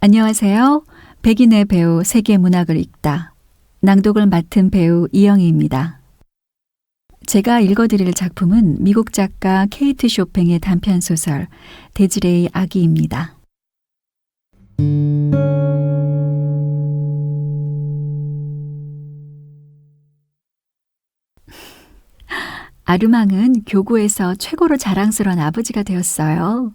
안녕하세요. 백인의 배우 세계 문학을 읽다. 낭독을 맡은 배우 이영희입니다. 제가 읽어드릴 작품은 미국 작가 케이트 쇼팽의 단편소설 데지레이 아기입니다. 아르망은 교구에서 최고로 자랑스러운 아버지가 되었어요.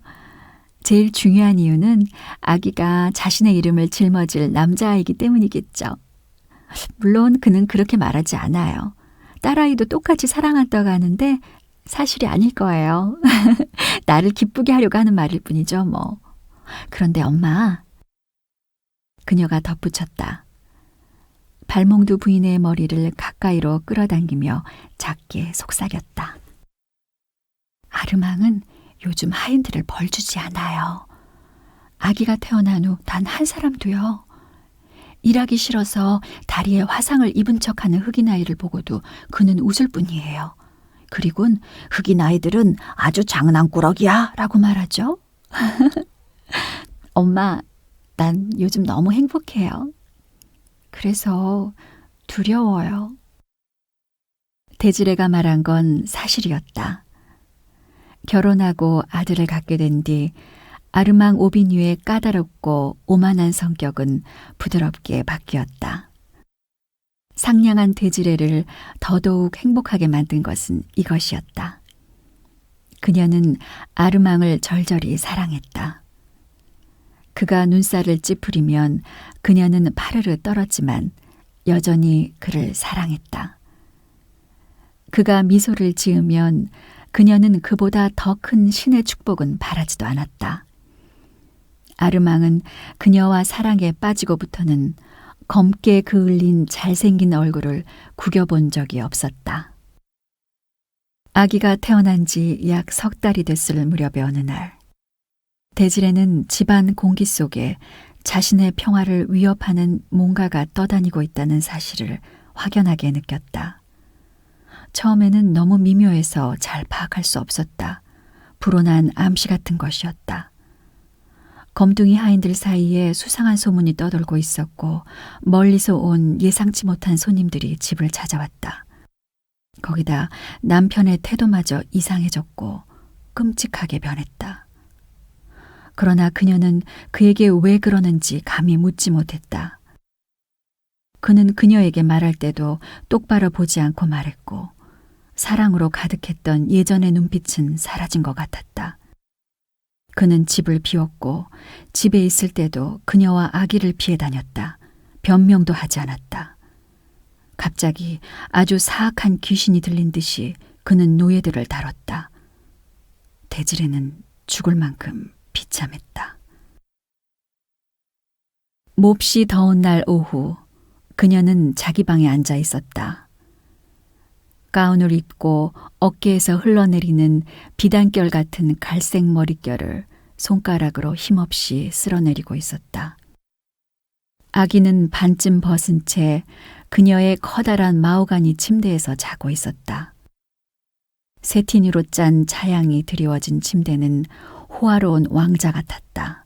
제일 중요한 이유는 아기가 자신의 이름을 짊어질 남자아이기 때문이겠죠. 물론 그는 그렇게 말하지 않아요. 딸아이도 똑같이 사랑한다고 하는데 사실이 아닐 거예요. 나를 기쁘게 하려고 하는 말일 뿐이죠, 뭐. 그런데 엄마, 그녀가 덧붙였다. 발몽두 부인의 머리를 가까이로 끌어당기며 작게 속삭였다. 아르망은 요즘 하인들을 벌주지 않아요. 아기가 태어난 후 단 한 사람도요. 일하기 싫어서 다리에 화상을 입은 척하는 흑인 아이를 보고도 그는 웃을 뿐이에요. 그리곤 흑인 아이들은 아주 장난꾸러기야 라고 말하죠. 엄마, 난 요즘 너무 행복해요. 그래서 두려워요. 데지레가 말한 건 사실이었다. 결혼하고 아들을 갖게 된 뒤 아르망 오비뉴의 까다롭고 오만한 성격은 부드럽게 바뀌었다. 상냥한 데지레를 더더욱 행복하게 만든 것은 이것이었다. 그녀는 아르망을 절절히 사랑했다. 그가 눈살을 찌푸리면 그녀는 파르르 떨었지만 여전히 그를 사랑했다. 그가 미소를 지으면 그녀는 그보다 더 큰 신의 축복은 바라지도 않았다. 아르망은 그녀와 사랑에 빠지고부터는 검게 그을린 잘생긴 얼굴을 구겨본 적이 없었다. 아기가 태어난 지 약 석 달이 됐을 무렵의 어느 날, 데지레는 집안 공기 속에 자신의 평화를 위협하는 뭔가가 떠다니고 있다는 사실을 확연하게 느꼈다. 처음에는 너무 미묘해서 잘 파악할 수 없었다. 불어난 암시 같은 것이었다. 검둥이 하인들 사이에 수상한 소문이 떠돌고 있었고 멀리서 온 예상치 못한 손님들이 집을 찾아왔다. 거기다 남편의 태도마저 이상해졌고 끔찍하게 변했다. 그러나 그녀는 그에게 왜 그러는지 감히 묻지 못했다. 그는 그녀에게 말할 때도 똑바로 보지 않고 말했고 사랑으로 가득했던 예전의 눈빛은 사라진 것 같았다. 그는 집을 비웠고 집에 있을 때도 그녀와 아기를 피해 다녔다. 변명도 하지 않았다. 갑자기 아주 사악한 귀신이 들린 듯이 그는 노예들을 다뤘다. 데지레는 죽을 만큼 비참했다. 몹시 더운 날 오후 그녀는 자기 방에 앉아 있었다. 가운을 입고 어깨에서 흘러내리는 비단결 같은 갈색 머릿결을 손가락으로 힘없이 쓸어내리고 있었다. 아기는 반쯤 벗은 채 그녀의 커다란 마호가니 침대에서 자고 있었다. 세틴으로 짠 차양이 드리워진 침대는 호화로운 왕자 같았다.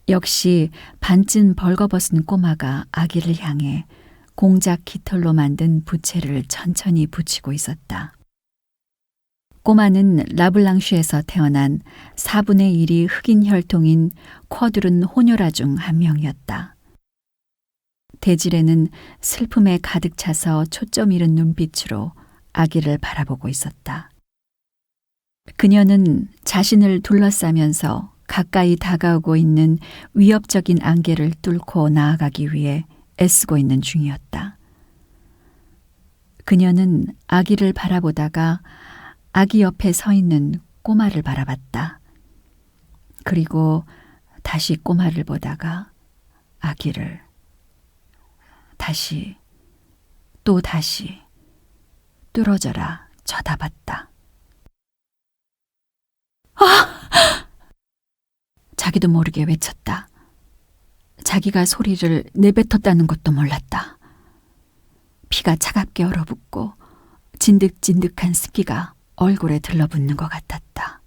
역시 반쯤 벌거벗은 꼬마가 아기를 향해 공작 깃털로 만든 부채를 천천히 붙이고 있었다. 꼬마는 라블랑슈에서 태어난 4분의 1이 흑인 혈통인 쿼드룬 호녀라 중 한 명이었다. 데지레는 슬픔에 가득 차서 초점 잃은 눈빛으로 아기를 바라보고 있었다. 그녀는 자신을 둘러싸면서 가까이 다가오고 있는 위협적인 안개를 뚫고 나아가기 위해 애쓰고 있는 중이었다. 그녀는 아기를 바라보다가 아기 옆에 서 있는 꼬마를 바라봤다. 그리고 다시 꼬마를 보다가 아기를, 다시 또 다시 뚫어져라 쳐다봤다. 아! 자기도 모르게 외쳤다. 자기가 소리를 내뱉었다는 것도 몰랐다. 피가 차갑게 얼어붙고 진득진득한 습기가 얼굴에 들러붙는 것 같았다.